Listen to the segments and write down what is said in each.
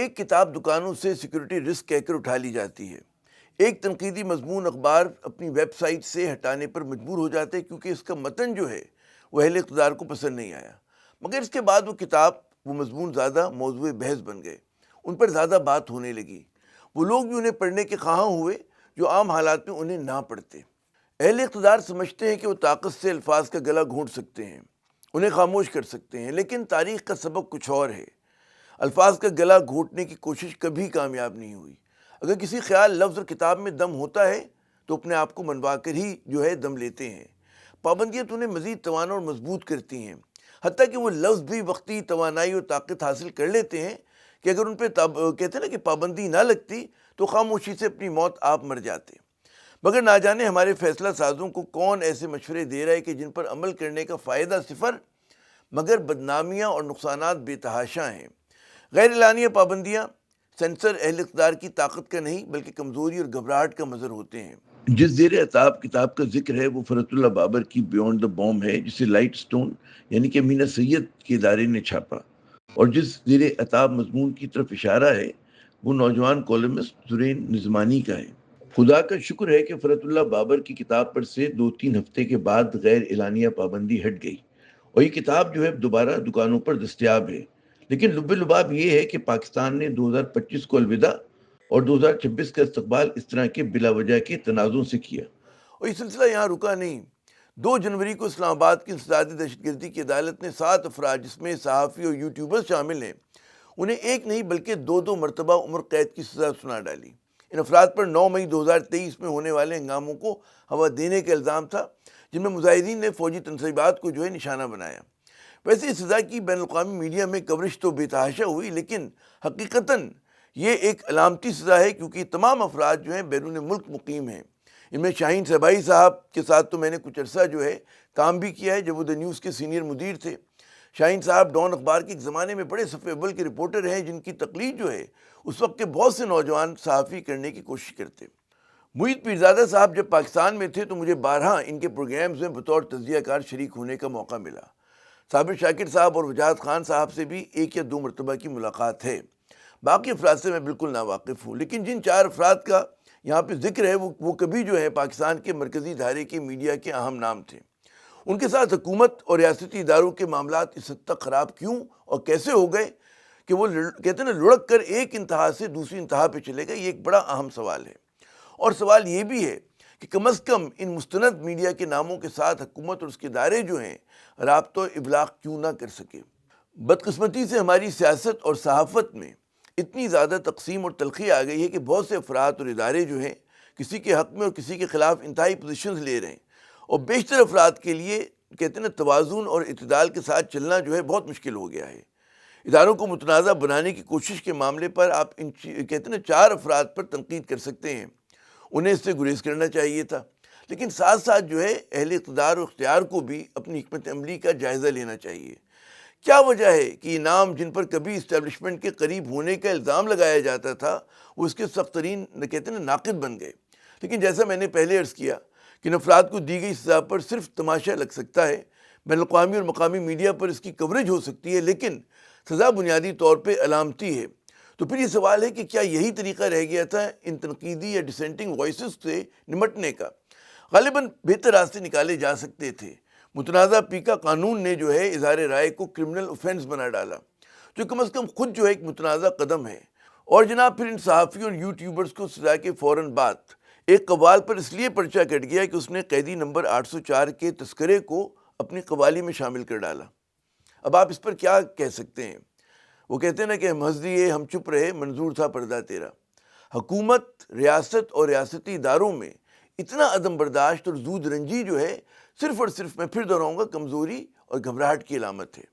ایک کتاب دکانوں سے سیکیورٹی رسک کہہ کر اٹھا لی جاتی ہے، ایک تنقیدی مضمون اخبار اپنی ویب سائٹ سے ہٹانے پر مجبور ہو جاتے ہیں کیونکہ اس کا متن جو ہے وہ اہل اقتدار کو پسند نہیں آیا، مگر اس کے بعد وہ مضمون زیادہ موضوع بحث بن گئے، ان پر زیادہ بات ہونے لگی، وہ لوگ بھی انہیں پڑھنے کے خواہاں ہوئے جو عام حالات میں انہیں نہ پڑھتے۔ اہل اقتدار سمجھتے ہیں کہ وہ طاقت سے الفاظ کا گلا گھونٹ سکتے ہیں، انہیں خاموش کر سکتے ہیں، لیکن تاریخ کا سبق کچھ اور ہے۔ الفاظ کا گلا گھونٹنے کی کوشش کبھی کامیاب نہیں ہوئی۔ اگر کسی خیال، لفظ اور کتاب میں دم ہوتا ہے تو اپنے آپ کو منوا کر ہی دم لیتے ہیں۔ پابندیاں تو انہیں مزید توانا اور مضبوط کرتی ہیں، حتیٰ کہ وہ لفظ بھی وقتی توانائی اور طاقت حاصل کر لیتے ہیں کہ اگر ان پہ کہتے ہیں نا کہ پابندی نہ لگتی تو خاموشی سے اپنی موت آپ مر جاتے۔ مگر نہ جانے ہمارے فیصلہ سازوں کو کون ایسے مشورے دے رہا ہے کہ جن پر عمل کرنے کا فائدہ صفر مگر بدنامیاں اور نقصانات بے تحاشا ہیں۔ غیر اعلانیہ پابندیاں سینسر اہل اقتدار کی طاقت کا نہیں بلکہ کمزوری اور گھبراہٹ کا مظہر ہوتے ہیں۔ جس زیر عتاب کتاب کا ذکر ہے وہ فرت اللہ بابر کی بیونڈ دا بوم ہے، جسے لائٹ سٹون یعنی کہ مینا سید کے ادارے نے چھاپا، اور جس زیر عتاب مضمون کی طرف اشارہ ہے وہ نوجوان کالمسٹ زرین نظمانی کا ہے۔ خدا کا شکر ہے کہ فرت اللہ بابر کی کتاب پر سے 2-3 ہفتے کے بعد غیر اعلانیہ پابندی ہٹ گئی اور یہ کتاب دوبارہ دکانوں پر دستیاب ہے، لیکن لب لباب یہ ہے کہ پاکستان نے 2025 کو الوداع اور 2026 کا استقبال اس طرح کے بلا وجہ کے تنازع سے کیا، اور یہ سلسلہ یہاں رکا نہیں۔ 2 جنوری کو اسلام آباد کی انسدادی دہشت گردی کی عدالت نے 7 افراد جس میں صحافی اور یوٹیوبر شامل ہیں انہیں ایک نہیں بلکہ 2 مرتبہ عمر قید کی سزا سنا ڈالی۔ ان افراد پر 9 مئی 2023 میں ہونے والے ہنگاموں کو ہوا دینے کا الزام تھا جن میں مظاہرین نے فوجی تنصیبات کو نشانہ بنایا۔ ویسے اس سزا کی بین الاقوامی میڈیا میں کوریج تو بے تحاشا ہوئی، لیکن حقیقتاً یہ ایک علامتی سزا ہے کیونکہ تمام افراد بیرون ملک مقیم ہیں۔ ان میں شاہین صبائی صاحب کے ساتھ تو میں نے کچھ عرصہ کام بھی کیا ہے جب وہ دا نیوز کے سینئر مدیر تھے۔ شاہین صاحب ڈان اخبار کے ایک زمانے میں بڑے صف اول کے رپورٹر ہیں جن کی تقلید اس وقت کے بہت سے نوجوان صحافی کرنے کی کوشش کرتے۔ محیط پیرزادہ صاحب جب پاکستان میں تھے تو مجھے بارہا ان کے پروگرامز میں بطور تجزیہ کار شریک ہونے کا موقع ملا۔ صابر شاکر صاحب اور وجاہت خان صاحب سے بھی 1 یا 2 مرتبہ کی ملاقات ہے، باقی افراد سے میں بالکل ناواقف ہوں، لیکن جن 4 افراد کا یہاں پہ ذکر ہے وہ کبھی پاکستان کے مرکزی دھارے کے میڈیا کے اہم نام تھے۔ ان کے ساتھ حکومت اور ریاستی اداروں کے معاملات اس حد تک خراب کیوں اور کیسے ہو گئے کہ وہ کہتے ہیں نا لڑک کر ایک انتہا سے دوسری انتہا پہ چلے گئے، یہ ایک بڑا اہم سوال ہے۔ اور سوال یہ بھی ہے کہ کم از کم ان مستند میڈیا کے ناموں کے ساتھ حکومت اور اس کے ادارے رابطہ و ابلاغ کیوں نہ کر سکے۔ بدقسمتی سے ہماری سیاست اور صحافت میں اتنی زیادہ تقسیم اور تلخی آ گئی ہے کہ بہت سے افراد اور ادارے کسی کے حق میں اور کسی کے خلاف انتہائی پوزیشنز لے رہے ہیں، اور بیشتر افراد کے لیے کہتے ہیں نا توازن اور اعتدال کے ساتھ چلنا بہت مشکل ہو گیا ہے۔ اداروں کو متنازع بنانے کی کوشش کے معاملے پر آپ ان کہتے ہیں نا 4 افراد پر تنقید کر سکتے ہیں، انہیں اس سے گریز کرنا چاہیے تھا، لیکن ساتھ ساتھ اہل اقتدار اور اختیار کو بھی اپنی حکمت عملی کا جائزہ لینا چاہیے۔ کیا وجہ ہے کہ یہ نام جن پر کبھی اسٹیبلشمنٹ کے قریب ہونے کا الزام لگایا جاتا تھا وہ اس کے سخت ترین کہتے ہیں نا ناقد بن گئے؟ لیکن جیسا میں نے پہلے عرض کیا کہ ان افراد کو دی گئی سزا پر صرف تماشا لگ سکتا ہے، بین الاقوامی اور مقامی میڈیا پر اس کی کوریج ہو سکتی ہے، لیکن سزا بنیادی طور پہ علامتی ہے۔ تو پھر یہ سوال ہے کہ کیا یہی طریقہ رہ گیا تھا ان تنقیدی یا ڈسینٹنگ وائسز سے نمٹنے کا؟ غالباً بہتر راستے نکالے جا سکتے تھے۔ متنازع پیکا قانون نے اظہار رائے کو کرمنل اوفینس بنا ڈالا، جو کم از کم خود ایک متنازع قدم ہے۔ اور جناب پھر ان صحافیوں اور یوٹیوبرز کو سزا کے فوراً بعد ایک قوال پر اس لیے پرچہ کٹ گیا کہ اس نے قیدی نمبر 804 کے تذکرے کو اپنی قوالی میں شامل کر ڈالا۔ اب آپ اس پر کیا کہہ سکتے ہیں؟ وہ کہتے ہیں نا کہ ہم ہنس دیے ہم چپ رہے منظور تھا پردہ تیرا۔ حکومت، ریاست اور ریاستی اداروں میں اتنا عدم برداشت اور زود رنجی صرف اور صرف میں پھر دہراؤں گا کمزوری اور گھبراہٹ کی علامت ہے۔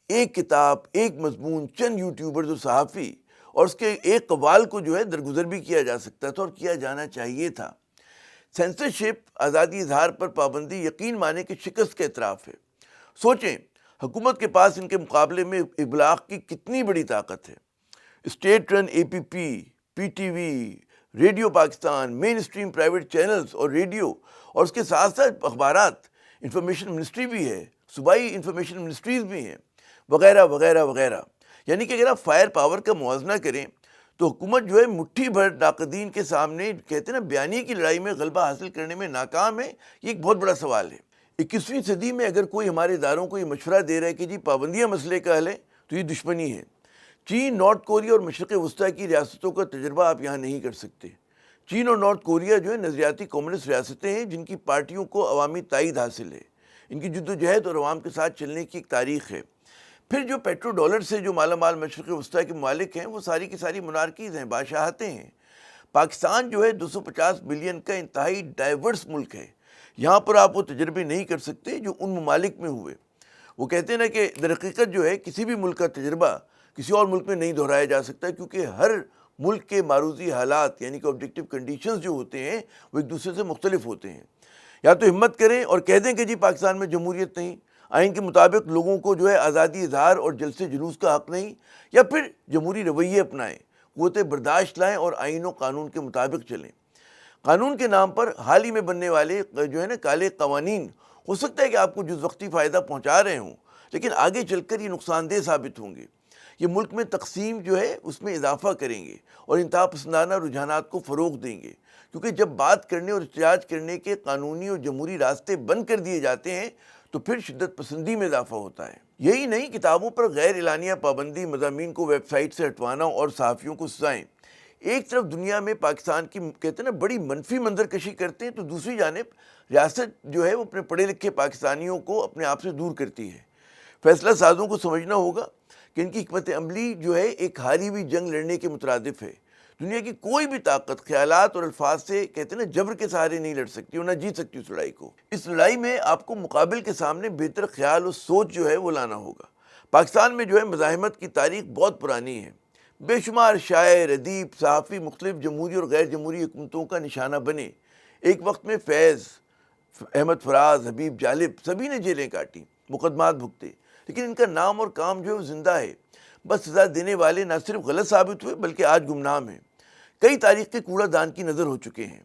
ایک کتاب، ایک مضمون، چند یوٹیوبرز اور صحافی اور اس کے ایک قوال کو درگزر بھی کیا جا سکتا تھا اور کیا جانا چاہیے تھا۔ سینسرشپ، آزادی اظہار پر پابندی یقین مانے کہ شکست کا اعتراف ہے۔ سوچیں حکومت کے پاس ان کے مقابلے میں ابلاغ کی کتنی بڑی طاقت ہے۔ State run A P P, P T V, radio Pakistan, mainstream private channels اور ریڈیو، اور اس کے ساتھ ساتھ اخبارات، انفارمیشن منسٹری بھی ہے، صوبائی انفارمیشن منسٹریز بھی ہیں، وغیرہ وغیرہ وغیرہ۔ یعنی کہ اگر آپ فائر پاور کا موازنہ کریں تو حکومت جو ہے مٹھی بھر ناقدین کے سامنے کہتے ہیں نا بیانیے کی لڑائی میں غلبہ حاصل کرنے میں ناکام ہے. یہ ایک بہت بڑا سوال ہے. 21ویں صدی میں اگر کوئی ہمارے اداروں کو یہ مشورہ دے رہا ہے کہ جی پابندیاں مسئلے کا حل ہے تو یہ دشمنی ہے. چین، نارتھ کوریا اور مشرق وسطیٰ کی ریاستوں کا تجربہ آپ یہاں نہیں کر سکتے. چین اور نارتھ کوریا جو ہے نظریاتی کمیونسٹ ریاستیں ہیں جن کی پارٹیوں کو عوامی تائید حاصل ہے. ان کی جدوجہد اور عوام کے ساتھ چلنے کی ایک تاریخ ہے. پھر جو پیٹرو ڈالر سے جو مالا مال مشرق وسطیٰ کے ممالک ہیں وہ ساری کی ساری منارکیز ہیں، بادشاہتیں ہیں. پاکستان جو ہے 250 بلین کا انتہائی ڈائیورس ملک ہے. یہاں پر آپ وہ تجربے نہیں کر سکتے جو ان ممالک میں ہوئے. وہ کہتے ہیں نا کہ در حقیقت جو ہے کسی بھی ملک کا تجربہ کسی اور ملک میں نہیں دہرایا جا سکتا، کیونکہ ہر ملک کے معروضی حالات یعنی کہ آبجیکٹیو کنڈیشنز جو ہوتے ہیں وہ ایک دوسرے سے مختلف ہوتے ہیں. یا تو ہمت کریں اور کہہ دیں کہ جی پاکستان میں جمہوریت نہیں، آئین کے مطابق لوگوں کو جو ہے آزادی اظہار اور جلسے جلوس کا حق نہیں، یا پھر جمہوری رویے اپنائیں، قوت برداشت لائیں اور آئین و قانون کے مطابق چلیں. قانون کے نام پر حال ہی میں بننے والے جو ہے نا کالے قوانین ہو سکتا ہے کہ آپ کو جز وقتی فائدہ پہنچا رہے ہوں، لیکن آگے چل کر یہ نقصان دہ ثابت ہوں گے. یہ ملک میں تقسیم جو ہے اس میں اضافہ کریں گے اور انتہا پسندانہ رجحانات کو فروغ دیں گے، کیونکہ جب بات کرنے اور احتجاج کرنے کے قانونی اور جمہوری راستے بند کر دیے جاتے ہیں تو پھر شدت پسندی میں اضافہ ہوتا ہے. یہی نہیں، کتابوں پر غیر اعلانیہ پابندی، مضامین کو ویب سائٹ سے ہٹوانا اور صحافیوں کو سزائیں. ایک طرف دنیا میں پاکستان کی کہتے ہیں نا بڑی منفی منظر کشی کرتے ہیں، تو دوسری جانب ریاست جو ہے وہ اپنے پڑھے لکھے پاکستانیوں کو اپنے آپ سے دور کرتی ہے. فیصلہ سازوں کو سمجھنا ہوگا کہ ان کی حکمت عملی جو ہے ایک ہاری ہوئی جنگ لڑنے کے مترادف ہے. دنیا کی کوئی بھی طاقت خیالات اور الفاظ سے کہتے ہیں نا جبر کے سہارے نہیں لڑ سکتی اور نہ جیت سکتی اس لڑائی کو. اس لڑائی میں آپ کو مقابل کے سامنے بہتر خیال اور سوچ جو ہے وہ لانا ہوگا. پاکستان میں جو ہے مزاحمت کی تاریخ بہت پرانی ہے. بے شمار شاعر، ادیب، صحافی مختلف جمہوری اور غیر جمہوری حکومتوں کا نشانہ بنے. ایک وقت میں فیض، احمد فراز، حبیب جالب سبھی نے جیلیں کاٹی، مقدمات بھگتے، لیکن ان کا نام اور کام جو ہے وہ زندہ ہے. بس سزا دینے والے نہ صرف غلط ثابت ہوئے بلکہ آج گمنام ہیں. کئی تاریخ کے کوڑا دان کی نظر ہو چکے ہیں.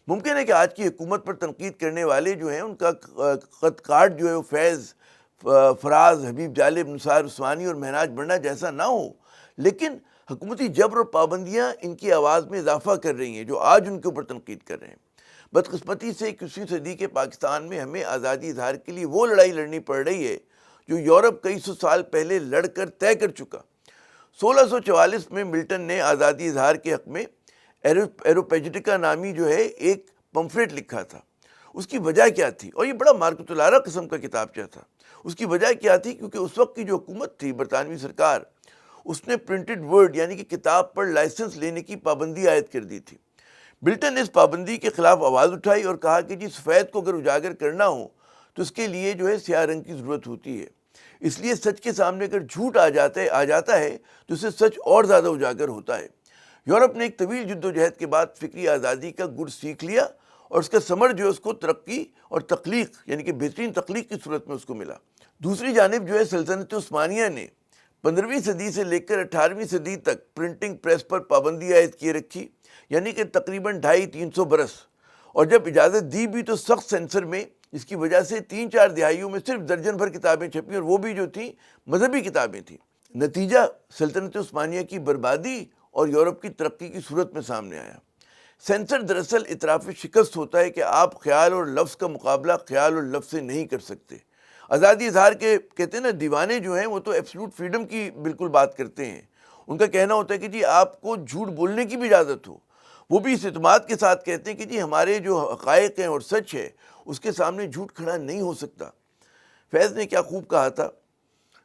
ممکن ہے کہ آج کی حکومت پر تنقید کرنے والے جو ہیں ان کا خط کارڈ جو ہے وہ فیض، فراز، حبیب جالب، نثار عثمانی اور مہناج بننا جیسا نہ ہو، لیکن حکومتی جبر اور پابندیاں ان کی آواز میں اضافہ کر رہی ہیں جو آج ان کے اوپر تنقید کر رہے ہیں. بدقسمتی سے 21ویں صدی کے پاکستان میں ہمیں آزادی اظہار کے لیے وہ لڑائی لڑنی پڑ رہی ہے جو یورپ کئی سو سال پہلے لڑ کر طے کر چکا. 1644 میں ملٹن نے آزادی اظہار کے حق میں ایروپیجیٹکا نامی جو ہے ایک پمفلیٹ لکھا تھا. اس کی وجہ کیا تھی؟ اور یہ بڑا مارکت العرا قسم کا کتابچہ تھا. اس کی وجہ کیا تھی؟ کیونکہ اس وقت کی جو حکومت تھی برطانوی سرکار، اس نے پرنٹڈ ورڈ یعنی کہ کتاب پر لائسنس لینے کی پابندی عائد کر دی تھی. ملٹن نے اس پابندی کے خلاف آواز اٹھائی اور کہا کہ جی سفید کو اگر اجاگر کرنا ہو تو اس کے لیے جو ہے سیاہ رنگ کی ضرورت ہوتی ہے. اس لیے سچ کے سامنے اگر جھوٹ آ جاتا ہے تو اسے سچ اور زیادہ اجاگر ہوتا ہے. یورپ نے ایک طویل جد و جہد کے بعد فکری آزادی کا گڑ سیکھ لیا اور اس کا ثمر جو ہے اس کو ترقی اور تخلیق یعنی کہ بہترین تخلیق کی صورت میں اس کو ملا. دوسری جانب جو ہے سلطنت عثمانیہ نے 15ویں صدی سے لے کر 18ویں صدی تک پرنٹنگ پریس پر پابندی عائد کیے رکھی، یعنی کہ تقریباً 250-300 برس. اور جب اجازت دی بھی تو سخت سینسر میں، جس کی وجہ سے 3-4 دہائیوں میں صرف درجن بھر کتابیں چھپیں اور وہ بھی جو تھیں مذہبی کتابیں تھیں. نتیجہ سلطنت عثمانیہ کی بربادی اور یورپ کی ترقی کی صورت میں سامنے آیا. سینسر دراصل اعتراف شکست ہوتا ہے کہ آپ خیال اور لفظ کا مقابلہ خیال اور لفظ سے نہیں کر سکتے. آزادی اظہار کے کہتے ہیں نا دیوانے جو ہیں وہ تو ایبسلوٹ فریڈم کی بالکل بات کرتے ہیں. ان کا کہنا ہوتا ہے کہ جی آپ کو جھوٹ بولنے کی بھی اجازت ہو. وہ بھی اس اعتماد کے ساتھ کہتے ہیں کہ جی ہمارے جو حقائق ہیں اور سچ ہے اس کے سامنے جھوٹ کھڑا نہیں ہو سکتا. فیض نے کیا خوب کہا تھا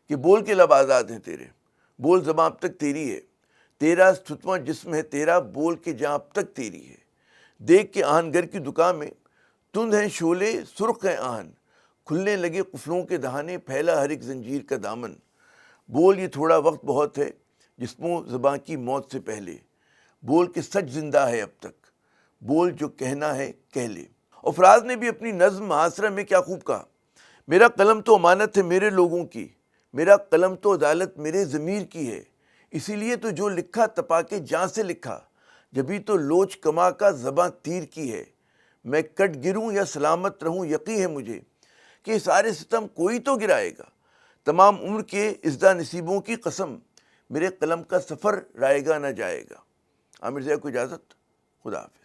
کہ بول کے لب آزاد ہیں تیرے، بول زباں اب تک تیری ہے، تیرا ستواں جسم ہے تیرا، بول کے جہاں اب تک تیری ہے. دیکھ کے آہن گر کی دکان میں تند ہیں شعلے سرخ ہیں آہن، کھلنے لگے قفلوں کے دہانے، پھیلا ہر ایک زنجیر کا دامن. بول یہ تھوڑا وقت بہت ہے جسموں زباں کی موت سے پہلے، بول کے سچ زندہ ہے اب تک، بول جو کہنا ہے کہہ لے. اور فراز نے بھی اپنی نظم محاصرہ میں کیا خوب کہا، میرا قلم تو امانت ہے میرے لوگوں کی، میرا قلم تو عدالت میرے ضمیر کی ہے، اسی لیے تو جو لکھا تپا کے جاں سے لکھا، جبھی تو لوچ کما کا زباں تیر کی ہے. میں کٹ گروں یا سلامت رہوں یقین ہے مجھے کہ سارے ستم کوئی تو گرائے گا، تمام عمر کے ازدہ نصیبوں کی قسم، میرے قلم کا سفر رائے گا نہ جائے گا۔ عامر صاحب کو اجازت، خدا حافظ۔